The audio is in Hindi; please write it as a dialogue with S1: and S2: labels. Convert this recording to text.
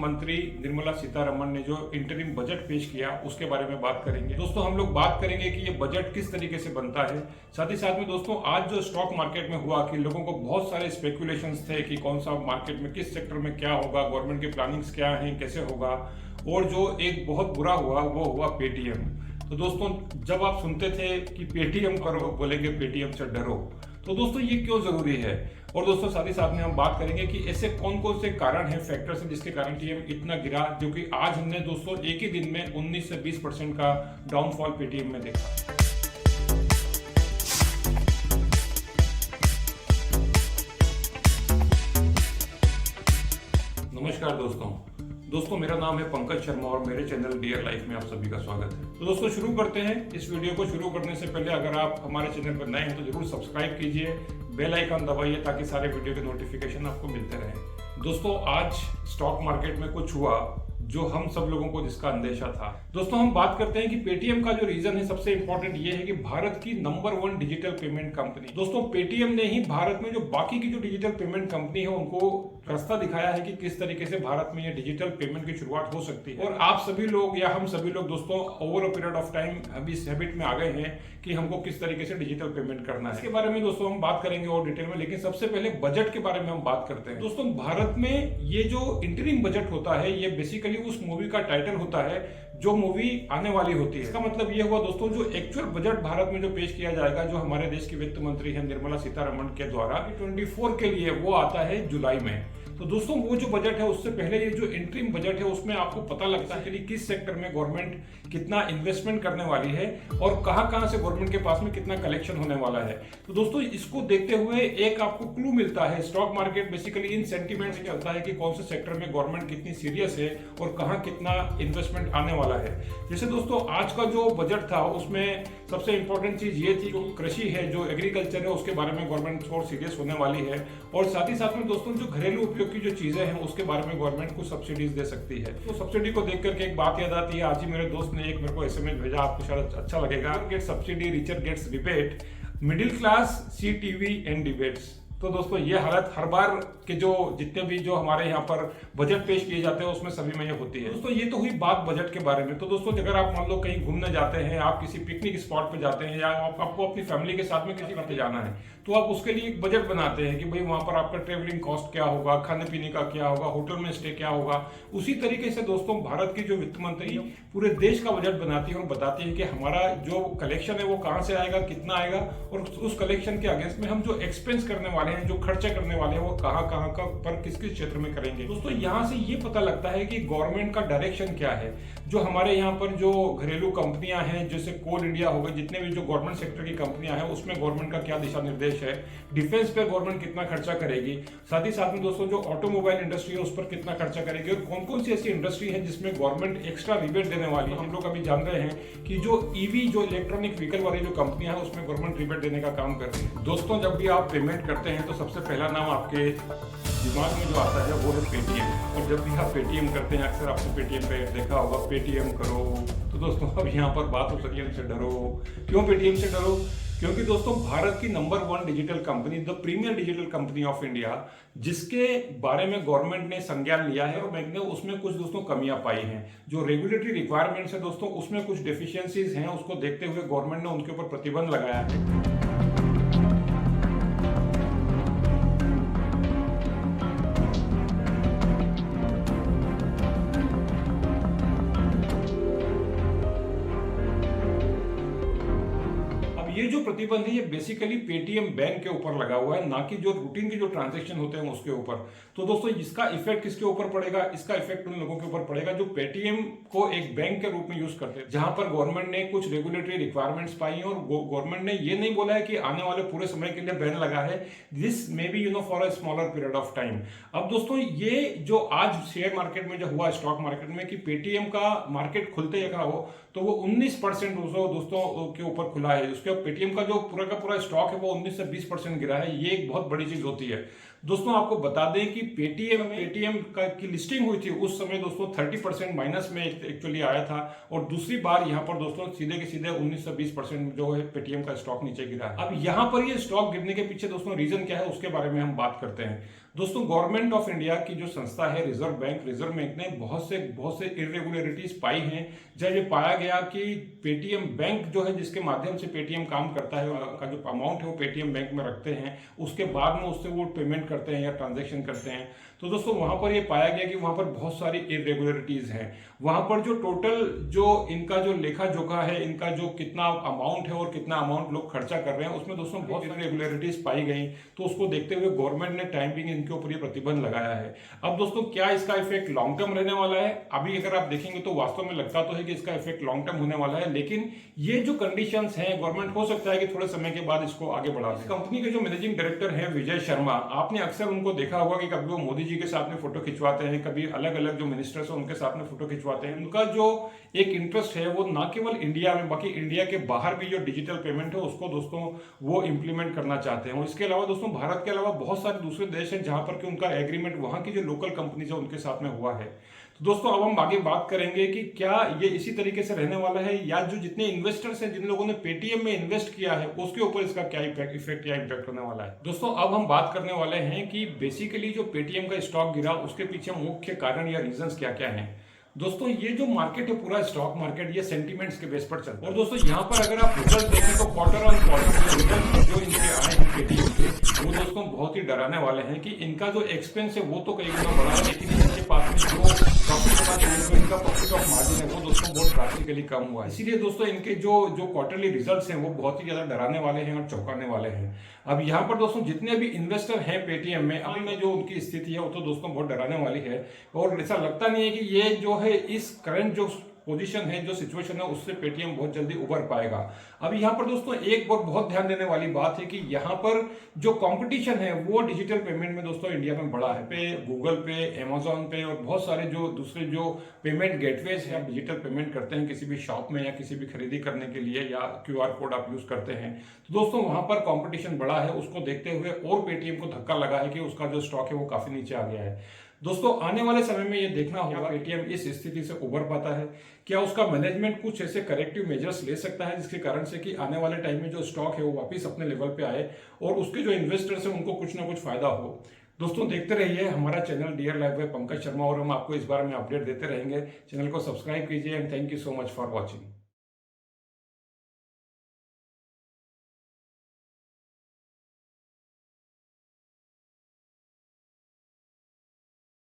S1: मंत्री निर्मला सीतारमण ने जो इंटरिम बजट पेश किया उसके बारे में बात करेंगे। दोस्तों हम लोग बात करेंगे कि ये बजट किस तरीके से बनता है। साथ ही साथ में दोस्तों आज जो स्टॉक मार्केट में हुआ कि लोगों को बहुत सारे स्पेकुलेशंस थे कि कौन सा मार्केट में किस सेक्टर में क्या होगा, गवर्नमेंट के प्लानिंग्स क्या हैं, कैसे होगा। और जो एक बहुत बुरा हुआ वो हुआ पेटीएम। तो दोस्तों जब आप सुनते थे कि पेटीएम करो, बोलेंगे पेटीएम से डरो। तो दोस्तों ये क्यों जरूरी है। और दोस्तों साथ ही साथ में हम बात करेंगे कि ऐसे कौन कौन से कारण हैं, फैक्टर्स हैं जिसके कारण पेटीएम इतना गिरा, जो कि आज हमने दोस्तों एक ही दिन में 19 से 20% का डाउनफॉल पेटीएम में देखा। नमस्कार दोस्तों मेरा नाम है पंकज शर्मा और मेरे चैनल डियर लाइफ में आप सभी का स्वागत है। तो दोस्तों शुरू करते हैं। इस वीडियो को शुरू करने से पहले अगर आप हमारे चैनल पर नए हैं तो जरूर सब्सक्राइब कीजिए, बेल आइकन दबाइए ताकि सारे वीडियो के नोटिफिकेशन आपको मिलते रहें। दोस्तों आज स्टॉक मार्केट में कुछ हुआ जो हम सब लोगों को जिसका अंदेशा था। दोस्तों हम बात करते हैं कि पेटीएम का जो रीजन है, सबसे इंपॉर्टेंट ये है कि भारत की नंबर 1 डिजिटल पेमेंट कंपनी। दोस्तों पेटीएम ने ही भारत में जो बाकी की जो डिजिटल पेमेंट कंपनी है उनको रास्ता दिखाया है कि किस तरीके से भारत में ये डिजिटल पेमेंट की शुरुआत हो सकती है। और आप सभी लोग या हम सभी लोग दोस्तों over a period of time अभी इस हैबिट में आ गए हैं कि हमको किस तरीके से डिजिटल पेमेंट करना है। इसके बारे में दोस्तों हम बात करेंगे और डिटेल में, लेकिन सबसे पहले बजट के बारे में हम बात करते हैं। दोस्तों भारत में ये जो इंटरिम बजट होता है ये बेसिकली उस मूवी का टाइटल होता है जो मूवी आने वाली होती है। इसका मतलब ये हुआ दोस्तों जो एक्चुअल बजट भारत में जो पेश किया जाएगा, जो हमारे देश की वित्त मंत्री है निर्मला सीतारमण के द्वारा 24 के लिए, वो आता है जुलाई में। तो दोस्तों वो जो बजट है उससे पहले ये जो इंटरिम बजट है उसमें आपको पता लगता है कि किस सेक्टर में गवर्नमेंट कितना इन्वेस्टमेंट करने वाली है और कहां से गवर्नमेंट के पास में कितना कलेक्शन होने वाला है। तो दोस्तों इसको देखते हुए एक आपको क्लू मिलता है। स्टॉक मार्केट बेसिकली इन सेंटीमेंट से चलता है कि कौन से सेक्टर में गवर्नमेंट कितनी सीरियस है और कहां कितना इन्वेस्टमेंट आने वाला है। जैसे दोस्तों आज का जो बजट था उसमें सबसे इंपॉर्टेंट चीज ये थी कि कृषि है, जो एग्रीकल्चर है, उसके बारे में गवर्नमेंट और सीरियस होने वाली है। और साथ ही साथ में दोस्तों जो घरेलू उपयोग की जो चीजें हैं उसके बारे में गवर्नमेंट को सब्सिडीज दे सकती है। तो सब्सिडी को देख करके एक बात याद आती है। आज ही मेरे दोस्त ने एक मेरे को एसएमएस भेजा, आपको शायद अच्छा लगेगा। Get subsidy, richer gets rebate, middle class see TV and debates. तो दोस्तों ये हालत हर बार के जो जितने भी जो हमारे यहाँ पर बजट पेश किए जाते हैं उसमें सभी में ये होती है। दोस्तों ये तो हुई बात बजट के बारे में। तो दोस्तों अगर आप मान लो कहीं घूमने जाते हैं, आप किसी पिकनिक स्पॉट पे जाते हैं या आपको अपनी फैमिली के साथ में किसी पे जाना है, तो आप उसके लिए एक बजट बनाते हैं कि भाई वहां पर आपका ट्रेवलिंग कॉस्ट क्या होगा, खाने पीने का क्या होगा, होटल में स्टे क्या होगा। उसी तरीके से दोस्तों भारत की जो वित्त मंत्री पूरे देश का बजट बनाती है और बताती है कि हमारा जो कलेक्शन है वो कहां से आएगा, कितना आएगा, और उस कलेक्शन के अगेंस्ट में हम जो एक्सपेंस करने वाले हैं, जो खर्चा करने वाले हैं, वो कहां का पर किस किस क्षेत्र में करेंगे। दोस्तों यहां से ये पता लगता है कि गवर्नमेंट का डायरेक्शन क्या है। जो हमारे यहाँ पर जो घरेलू कंपनियां हैं, जैसे कोल इंडिया हो गई, जितने भी जो गवर्नमेंट सेक्टर की कंपनियां हैं उसमें गवर्नमेंट का क्या दिशा निर्देश है, डिफेंस पे गवर्नमेंट कितना खर्चा करेगी, साथ ही साथ में दोस्तों जो ऑटोमोबाइल इंडस्ट्री है उस पर कितना खर्चा करेगी, और कौन कौन सी ऐसी इंडस्ट्री है जिसमें गवर्नमेंट एक्स्ट्रा रिबेट देने वाली है। हम लोग अभी जान रहे हैं कि जो ईवी, जो इलेक्ट्रॉनिक व्हीकल वाली जो कंपनियां हैं उसमें गवर्नमेंट रिबेट देने का काम कर रही है। दोस्तों जब भी आप पेमेंट करते हैं तो सबसे पहला नाम आपके दिमाग में जो आता है वो है पेटीएम। और जब भी आप पेटीएम करते हैं, अक्सर आपने पेटीएम पे देखा होगा पेटीएम करो। तो दोस्तों अब यहाँ पर बात हो पेटीएम से डरो। क्यों पेटीएम से डरो? क्योंकि दोस्तों भारत की number 1 digital company, the premier digital company of India, जिसके बारे में गवर्नमेंट ने संज्ञान लिया है और बैंक ने उसमें कुछ दोस्तों कमियां पाई हैं। जो रेगुलेटरी रिक्वायरमेंट्स है दोस्तों उसमें कुछ डेफिशिएंसीज हैं, उसको देखते हुए गवर्नमेंट ने उनके ऊपर प्रतिबंध लगाया है। ये जो प्रतिबंध है ये बेसिकली पेटीएम बैंक के ऊपर लगा हुआ है, ना कि जो रूटीन के जो ट्रांजैक्शन होते हैं उसके ऊपर। तो दोस्तों इसका इफेक्ट किसके ऊपर पड़ेगा? इसका इफेक्ट उन लोगों के ऊपर पड़ेगा जो पेटीएम को एक बैंक के रूप में यूज करते हैं, जहां पर गवर्नमेंट ने कुछ रेगुलेटरी रिक्वायरमेंट्स पाई हैं और गवर्नमेंट ने ये नहीं बोला है कि आने वाले पूरे समय के लिए बैन लगा है। This may be for a smaller period of time. अब दोस्तों ये जो आज शेयर मार्केट में जो हुआ, स्टॉक मार्केट में, कि पेटीएम का मार्केट खुलते ही हो तो वो 19% दोस्तों के ऊपर खुला है। उसके पेटीएम का जो पूरा का पूरा स्टॉक है वो 19 से 20% गिरा है। ये एक बहुत बड़ी चीज होती है। दोस्तों आपको बता दें कि पेटीएम की लिस्टिंग हुई थी उस समय दोस्तों 30% माइनस में एक्चुअली आया था, और दूसरी बार यहाँ पर दोस्तों सीधे के सीधे 19 से 20% जो है पेटीएम का स्टॉक नीचे गिरा। अब यहाँ पर ये स्टॉक गिरने के पीछे दोस्तों रीजन क्या है उसके बारे में हम बात करते हैं। दोस्तों गवर्नमेंट ऑफ इंडिया की जो संस्था है रिजर्व बैंक ने बहुत से इरेगुलरिटीज पाई हैं, जब ये पाया गया कि पेटीएम बैंक जो है जिसके माध्यम से पेटीएम काम करता है का जो अमाउंट है वो पेटीएम बैंक में रखते हैं, उसके बाद में उससे वो पेमेंट करते हैं या ट्रांजैक्शन करते हैं, तो दोस्तों वहां पर ये पाया गया कि वहां पर बहुत सारी इरेगुलरिटीज हैं। वहां पर जो टोटल जो इनका जो लेखा जोखा है, इनका जो कितना अमाउंट है और कितना अमाउंट लोग खर्चा कर रहे हैं, उसमें दोस्तों बहुत इरेगुलरिटीज पाई गई। तो उसको देखते हुए गवर्नमेंट ने टाइम बिंग इनके ऊपर ये प्रतिबंध लगाया है। अब दोस्तों क्या इसका इफेक्ट लॉन्ग टर्म रहने वाला है? अभी अगर आप देखेंगे तो वास्तव में लगता तो है कि इसका इफेक्ट लॉन्ग टर्म होने वाला है, लेकिन ये जो कंडीशंस हैं गवर्नमेंट हो सकता है कि थोड़े समय के बाद इसको आगे बढ़ा दे। कंपनी के जो मैनेजिंग डायरेक्टर हैं विजय शर्मा, आपने अक्सर उनको देखा होगा कि कभी वो मोदी जी के साथ में फोटो खिंचवाते हैं, कभी अलग अलग जो मिनिस्टर्स हैं उनके साथ में फोटो खिंचवाते हैं। उनका जो एक इंटरेस्ट है वो ना केवल इंडिया में बाकी इंडिया के बाहर भी जो डिजिटल पेमेंट है उसको दोस्तों वो इंप्लीमेंट करना चाहते हैं। और इसके अलावा दोस्तों भारत के अलावा बहुत सारे दूसरे देश हैं जहां पर कि उनका एग्रीमेंट वहां की जो लोकल कंपनीज है उनके साथ में हुआ है। तो दोस्तों अब हम आगे बात करेंगे कि क्या ये इसी तरीके से रहने वाला है, या जो जितने इन्वेस्टर्स हैं जिन लोगों ने पेटीएम में इन्वेस्ट किया है उसके ऊपर इसका क्या इफेक्ट या इम्पैक्ट होने वाला है। दोस्तों अब हम बात करने वाले हैं कि बेसिकली जो पेटीएम का स्टॉक गिरा उसके पीछे मुख्य कारण या रीजंस क्या क्या हैं। दोस्तों ये जो मार्केट है पूरा स्टॉक मार्केट ये सेंटीमेंट्स के बेस पर चलता है। और दोस्तों यहाँ पर अगर आप रिजल्ट देखें तो क्वार्टर ऑन क्वार्टर रिजल्ट जो इनके आए हैं पेटीएम के वो दोस्तों बहुत ही डराने वाले हैं कि इनका जो एक्सपेंस है वो तो कई गुना बढ़ा है, लेकिन इनके पास में जो प्रॉफिट होना चाहिए इनका प्रॉफिट ऑफ मार्जिन है वो दोस्तों बहुत ड्रास्टिकली कम हुआ है। इसीलिए दोस्तों इनके जो क्वार्टरली रिजल्ट्स हैं वो बहुत ही ज्यादा डराने वाले हैं और चौंकाने वाले हैं। अब यहाँ पर दोस्तों जितने भी इन्वेस्टर हैं पेटीएम में अभी में जो उनकी स्थिति है वो तो दोस्तों बहुत डराने वाली है, और ऐसा लगता नहीं है कि ये जो है इस करंट जो पोजीशन है जो सिचुएशन है उससे पेटीएम बहुत जल्दी उबर पाएगा। अब यहाँ पर दोस्तों एक बहुत ध्यान देने वाली बात है कि यहाँ पर जो कंपटीशन है वो डिजिटल पेमेंट में दोस्तों इंडिया में बड़ा है। पे गूगल पे, अमेजोन पे और बहुत सारे जो दूसरे जो पेमेंट गेटवेज है डिजिटल पेमेंट करते हैं किसी भी शॉप में या किसी भी खरीदी करने के लिए, या क्यूआर कोड आप यूज करते हैं, तो दोस्तों वहां पर कॉम्पिटिशन बड़ा है। उसको देखते हुए और पेटीएम को धक्का लगा है कि उसका जो स्टॉक है वो काफी नीचे आ गया है। दोस्तों आने वाले समय में ये देखना होगा पेटीएम इस स्थिति से उबर पाता है, क्या उसका मैनेजमेंट कुछ ऐसे करेक्टिव मेजर्स ले सकता है जिसके कारण से कि आने वाले टाइम में जो स्टॉक है वो वापस अपने लेवल पे आए और उसके जो इन्वेस्टर्स हैं उनको कुछ ना कुछ फायदा हो। दोस्तों देखते रहिए हमारा channel Dear Life by Pankaj Sharma, और हम आपको इस बारे में अपडेट देते रहेंगे। चैनल को सब्सक्राइब कीजिए and thank you so much for watching.